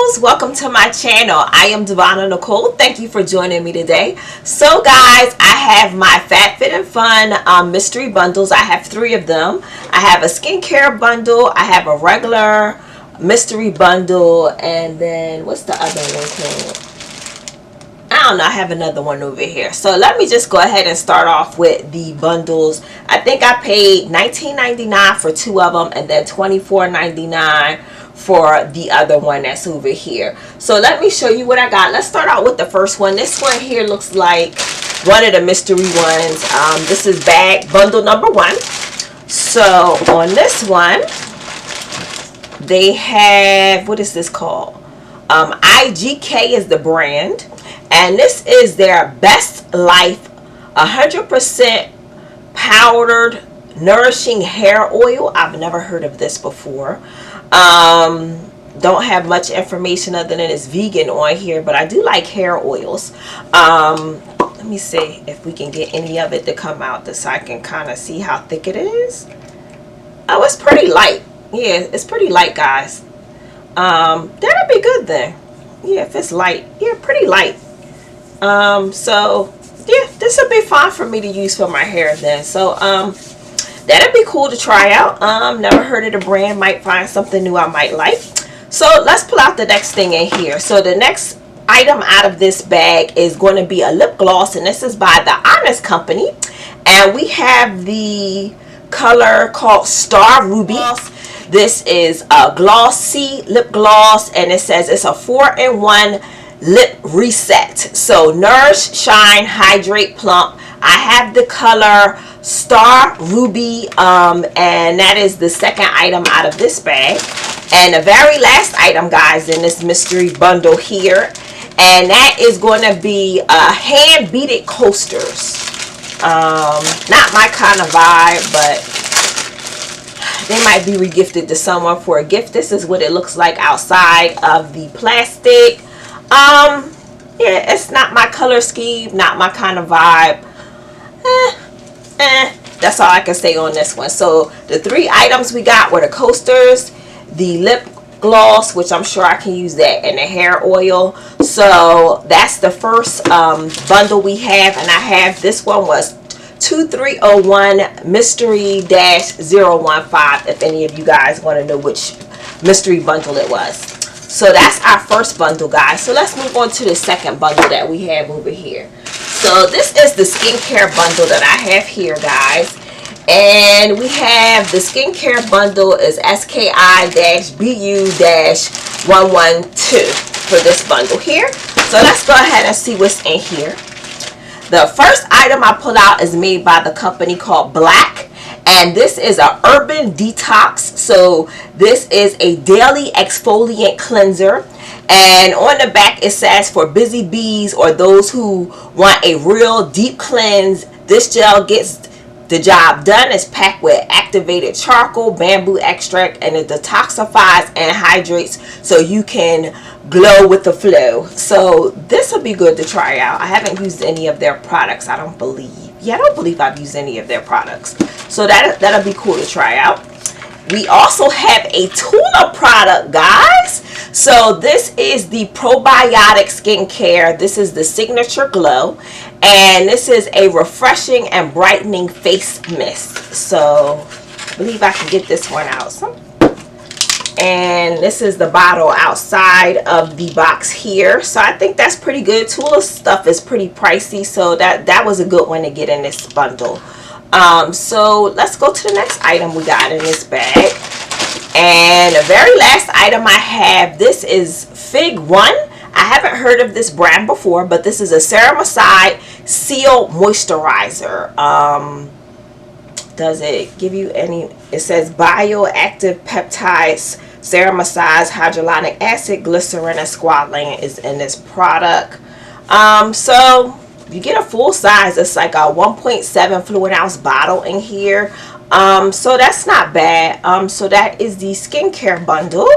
beautifuls, welcome to my channel. I am Iamdevonanicole. Thank you for joining me today. So guys, I have my FABFITFUN mystery bundles. I have 3 of them. I have a skincare bundle, I have a regular mystery bundle, and then what's the other one called? I don't know, I have another one over here. So let me just go ahead and start off with the bundles. I think I paid $19.99 for 2 of them, and then $24.99 for the other one that's over here. So let me show you what I got. Let's start out with the first one. This one here looks like one of the mystery ones. This is bag bundle number 1. So on this one, they have, what is this called? IGK is the brand. And this is their Best Life 100% powdered nourishing hair oil. I've never heard of this before. Don't have much information other than it's vegan on here, but I do like hair oils. Let me see if we can get any of it to come out so I can kind of see how thick it is. Oh, it's pretty light. Yeah, it's pretty light, guys. That'll be good then. Yeah, if it's light. Yeah, pretty light. So yeah, this will be fine for me to use for my hair then. So that'd be cool to try out. Never heard of the brand, might find something new I might like. So let's pull out the next thing in here. So the next item out of this bag is going to be a lip gloss, and this is by the Honest Company, and we have the color called Star Ruby. This is a glossy lip gloss, and it says it's a 4-in-1 lip reset. So nourish, shine, hydrate, plump. I have the color Star Ruby, and that is the second item out of this bag. And the very last item, guys, in this mystery bundle here, and that is going to be hand beaded coasters. Not my kind of vibe, but they might be regifted to someone for a gift. This is what it looks like outside of the plastic. Yeah, it's not my color scheme, not my kind of vibe. That's all I can say on this one. So the 3 items we got were the coasters, the lip gloss, which I'm sure I can use that, and the hair oil. So that's the first bundle we have, and I have, this one was 2301 mystery-015, if any of you guys want to know which mystery bundle it was. So that's our first bundle, guys. So let's move on to the second bundle that we have over here. So this is the skincare bundle that I have here, guys. And we have the skincare bundle is SKI-BU-112 for this bundle here. So let's go ahead and see what's in here. The first item I pull out is made by the company called Black. And this is a urban detox. So this is a daily exfoliant cleanser, and on the back it says for busy bees or those who want a real deep cleanse. This gel gets the job done. It's packed with activated charcoal, bamboo extract, and it detoxifies and hydrates so you can glow with the flow. So this will be good to try out. I haven't used any of their products, I don't believe. Yeah, I don't believe I've used any of their products. So that'll be cool to try out. We also have a tuna product, guys. So this is the probiotic skincare. This is the Signature Glow, and this is a refreshing and brightening face mist. So I believe I can get this one out. And this is the bottle outside of the box here. So I think that's pretty good. Tula stuff is pretty pricey, so that was a good one to get in this bundle. So let's go to the next item we got in this bag. And the very last item I have, this is Fig One. I haven't heard of this brand before, but this is a Ceramicide Seal Moisturizer. Does it give you any? It says bioactive peptides, ceramicide, hyaluronic acid, glycerin, and squalane is in this product. So you get a full size. It's like a 1.7 fluid ounce bottle in here. So that's not bad. So that is the skincare bundle.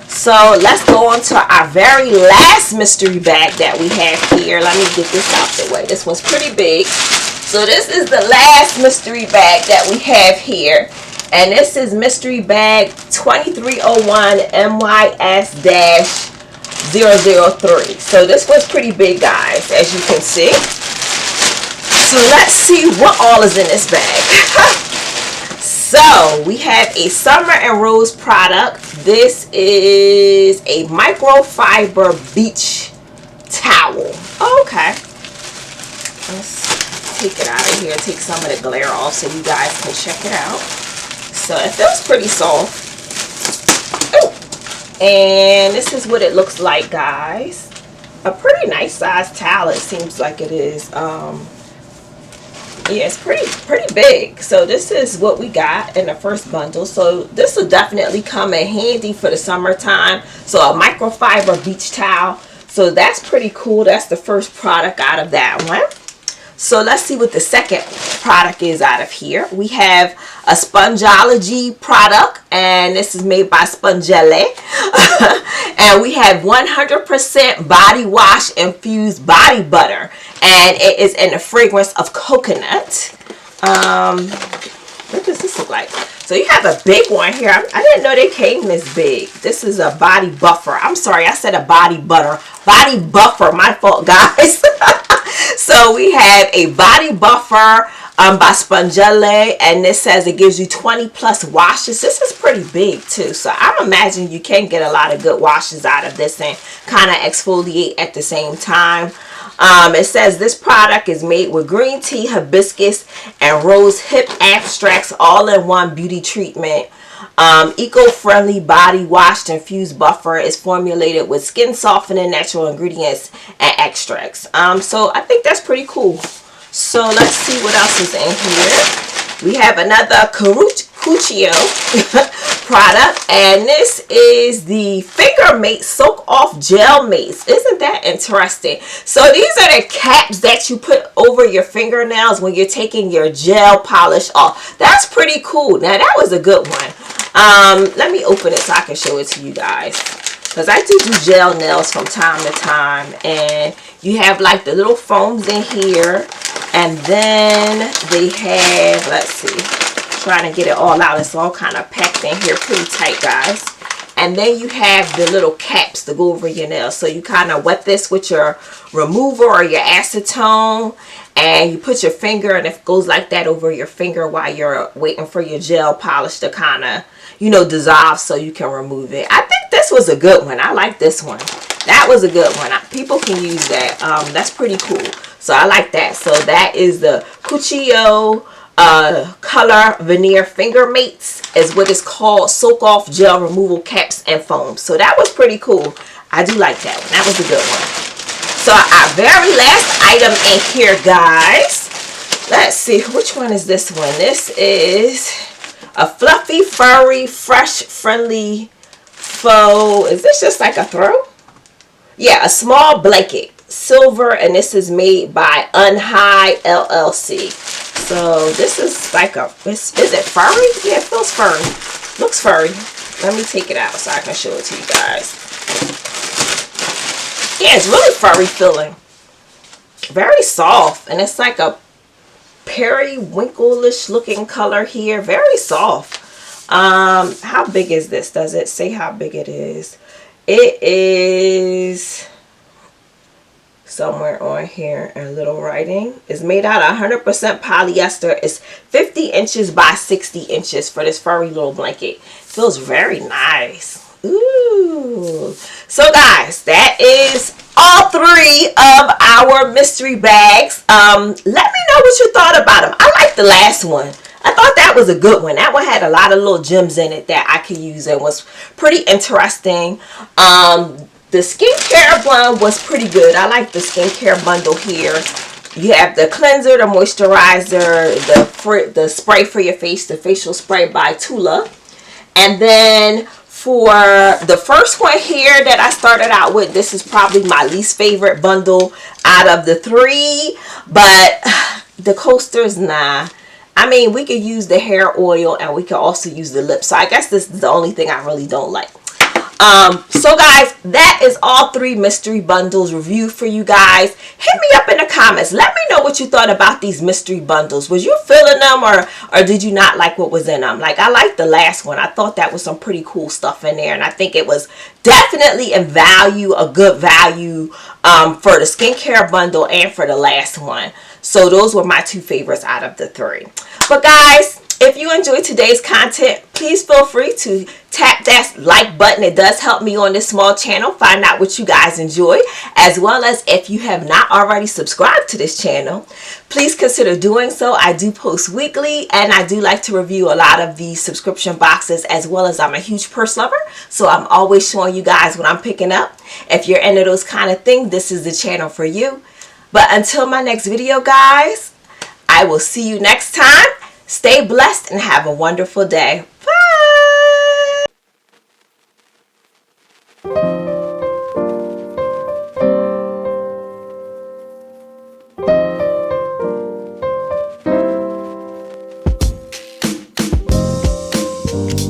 So let's go on to our very last mystery bag that we have here. Let me get this out the way. This one's pretty big. So this is the last mystery bag that we have here. And this is mystery bag 2301 MYS 003. So this was pretty big, guys, as you can see. So let's see what all is in this bag. So we have a Summer and Rose product. This is a microfiber beach towel. Okay. Let's take it out of here. Take some of the glare off so you guys can check it out. So it feels pretty soft. Oh. And this is what it looks like, guys. A pretty nice size towel, it seems like it is. Yeah, it's pretty big. So this is what we got in the first bundle. So this will definitely come in handy for the summertime. So a microfiber beach towel. So that's pretty cool. That's the first product out of that one. So let's see what the second product is out of here. We have a Spongeology product, and this is made by Spongele. And we have 100% body wash infused body butter, and it is in the fragrance of coconut. What does this look like? So you have a big one here. I didn't know they came this big. This is a body buffer. I'm sorry, I said a body butter. Body buffer, my fault, guys. So we have a body buffer by Spongele, and this says it gives you 20 plus washes. This is pretty big too, so I'm imagining you can get a lot of good washes out of this and kind of exfoliate at the same time. It says this product is made with green tea, hibiscus, and rose hip extracts all in one beauty treatment. Eco-friendly body washed infused buffer is formulated with skin softening natural ingredients and extracts. So I think that's pretty cool. So let's see what else is in here. We have another Cuccio product, and this is the Finger Mate Soak Off Gel Mates. Isn't that interesting? So these are the caps that you put over your fingernails when you're taking your gel polish off. That's pretty cool. Now that was a good one. Let me open it so I can show it to you guys, because I do gel nails from time to time, and you have like the little foams in here, and then they have, let's see, trying to get it all out. It's all kind of packed in here pretty tight, guys. And then you have the little caps to go over your nails. So you kind of wet this with your remover or your acetone, and you put your finger, and it goes like that over your finger while you're waiting for your gel polish to kind of, you know, dissolve so you can remove it. I think this was a good one. I like this one. That was a good one. People can use that. That's pretty cool. So I like that. So that is the Cuccio Color Veneer Finger Mates is what it's called. Soak Off Gel Removal Caps and Foam. So that was pretty cool. I do like that one. That was a good one. So our very last item in here, guys. Let's see. Which one is this one? This is a fluffy, furry, fresh, friendly faux. Is this just like a throw? Yeah, a small blanket. Silver, and this is made by Unhigh LLC. So this is like a, is it furry? Yeah, it feels furry. Looks furry. Let me take it out so I can show it to you guys. Yeah, it's really furry feeling. Very soft, and it's like a periwinkle-ish looking color here. Very soft. How big is this? Does it say how big it is? It is somewhere on here in little writing. It's made out of 100% polyester. It's 50 inches by 60 inches for this furry little blanket. Feels very nice. Ooh. So guys, that is all three of our mystery bags. Let me know what you thought about them. I like the last one. I thought that was a good one. That one had a lot of little gems in it that I could use and was pretty interesting. The skincare one was pretty good. I like the skincare bundle here. You have the cleanser, the moisturizer, the spray for your face, the facial spray by Tula. And then for the first one here that I started out with, this is probably my least favorite bundle out of the three. But the coasters, nah. I mean, we could use the hair oil and we could also use the lips. So I guess this is the only thing I really don't like. So guys, that is all 3 mystery bundles review for you guys. Hit me up in the comments. Let me know what you thought about these mystery bundles. Was you feeling them, or did you not like what was in them? Like, I liked the last one. I thought that was some pretty cool stuff in there, and I think it was definitely in value, a good value for the skincare bundle and for the last one. So those were my 2 favorites out of the 3. But guys, if you enjoyed today's content, please feel free to tap that like button. It does help me on this small channel find out what you guys enjoy, as well as if you have not already subscribed to this channel, please consider doing so. I do post weekly, and I do like to review a lot of these subscription boxes, as well as I'm a huge purse lover, so I'm always showing you guys what I'm picking up. If you're into those kind of things, this is the channel for you. But until my next video, guys, I will see you next time. Stay blessed and have a wonderful day.